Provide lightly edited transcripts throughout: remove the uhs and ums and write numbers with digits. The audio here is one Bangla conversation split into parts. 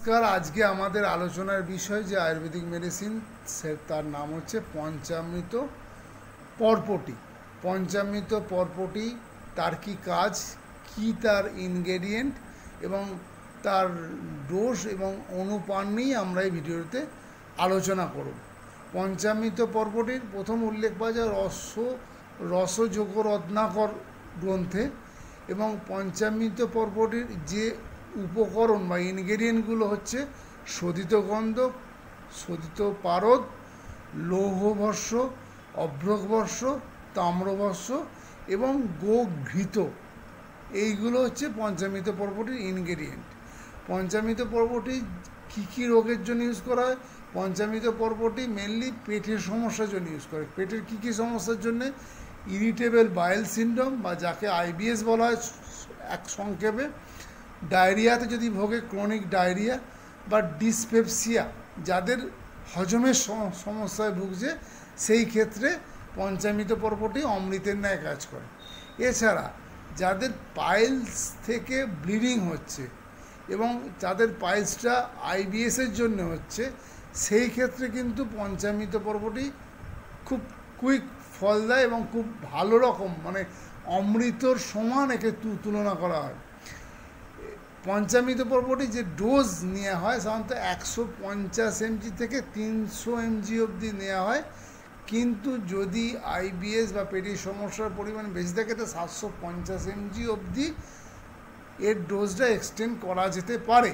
নমস্কার। আজকে আমাদের আলোচনার বিষয় যে আয়ুর্বেদিক মেডিসিন, তার নাম হচ্ছে পঞ্চামৃত পরপটি। পঞ্চামৃত পরপটি তার কি কাজ, কি তার ইনগ্রেডিয়েন্ট এবং তার ডোজ এবং অনুপান নিয়ে আমরা এই ভিডিওতে আলোচনা করব। পঞ্চামৃত পরপটির প্রথম উল্লেখ পাওয়া যায় রসযোগ রত্নাকর গ্রন্থে, এবং পঞ্চামৃত পরপটির যে উপকরণ বা ইনগ্রেডিয়েন্টগুলো হচ্ছে শোধিত গন্ধক, শোধিত পারদ, লৌহভস্য, অভ্রকভস্য, তাম্রভস্য এবং গোঘৃত। এইগুলো হচ্ছে পঞ্চামৃত পরপটির ইনগ্রেডিয়েন্ট। পঞ্চামৃত পরপটি কী কী রোগের জন্য ইউজ করা হয়? পঞ্চামৃত পরপটি মেনলি পেটের সমস্যার জন্য ইউজ করে। পেটের কী কী সমস্যার জন্যে? ইরিটেবল বাইল সিনড্রোম বা যাকে আইবিএস বলা হয় এক সংক্ষেপে, ডায়রিয়াতে যদি ভোগে, ক্রনিক ডায়রিয়া বা ডিসপেপসিয়া, যাদের হজমের সমস্যায় ভুগছে, সেই ক্ষেত্রে পঞ্চামৃত পরপটি অমৃতের ন্যায় কাজ করে। এছাড়া যাদের পাইলস থেকে ব্লিডিং হচ্ছে এবং যাদের পাইলসটা আইবিএসের জন্য হচ্ছে, সেই ক্ষেত্রে কিন্তু পঞ্চামৃত পরপটি খুব কুইক ফল দেয় এবং খুব ভালো রকম, মানে অমৃতর সমান একে তুলনা করা হয়। পঞ্চামৃত পরপটি যে ডোজ নেওয়া হয় সাধারণত 150 mg থেকে 300 mg অবধি নেওয়া হয়, কিন্তু যদি আইবিএস বা পেটের সমস্যার পরিমাণ বেশি থাকে তো 750 mg অবধি এর ডোজটা এক্সটেন্ড করা যেতে পারে।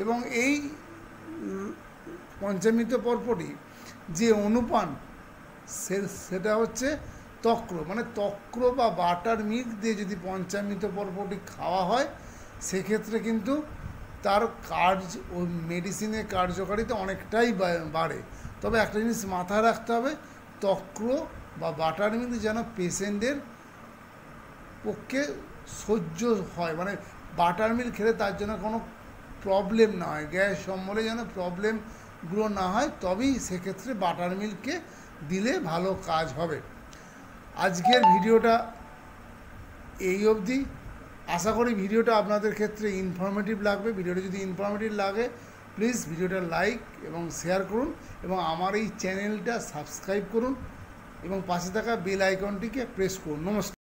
এবং এই পঞ্চামৃত পরপটি যে অনুপান, সেটা হচ্ছে তক্র, মানে তক্র বা বাটার মিল্ক দিয়ে যদি পঞ্চামৃত পরপটি খাওয়া হয়, সেক্ষেত্রে কিন্তু তার ও মেডিসিনের কার্যকারিতা অনেকটাই বাড়ে। তবে একটা জিনিস মাথায় রাখতে হবে, তক্র বা বাটার মিল্ক যেন পেশেন্টের পক্ষে সহ্য হয়, মানে বাটার মিল্ক খেলে তার জন্য কোনো প্রবলেম না হয়, গ্যাস অম্বলে যেন প্রবলেমগুলো না হয়, তবেই সেক্ষেত্রে বাটার মিল্ককে দিলে ভালো কাজ হবে। আজকের ভিডিওটা এই অবধি। আশা করি ভিডিওটা আপনাদের ক্ষেত্রে ইনফরমেটিভ লাগবে। ভিডিওটা যদি ইনফরমেটিভ লাগে, প্লিজ ভিডিওটা লাইক এবং শেয়ার করুন এবং আমার এই চ্যানেলটা সাবস্ক্রাইব করুন এবং পাশে থাকা বেল আইকনটিকে প্রেস করুন। নমস্কার।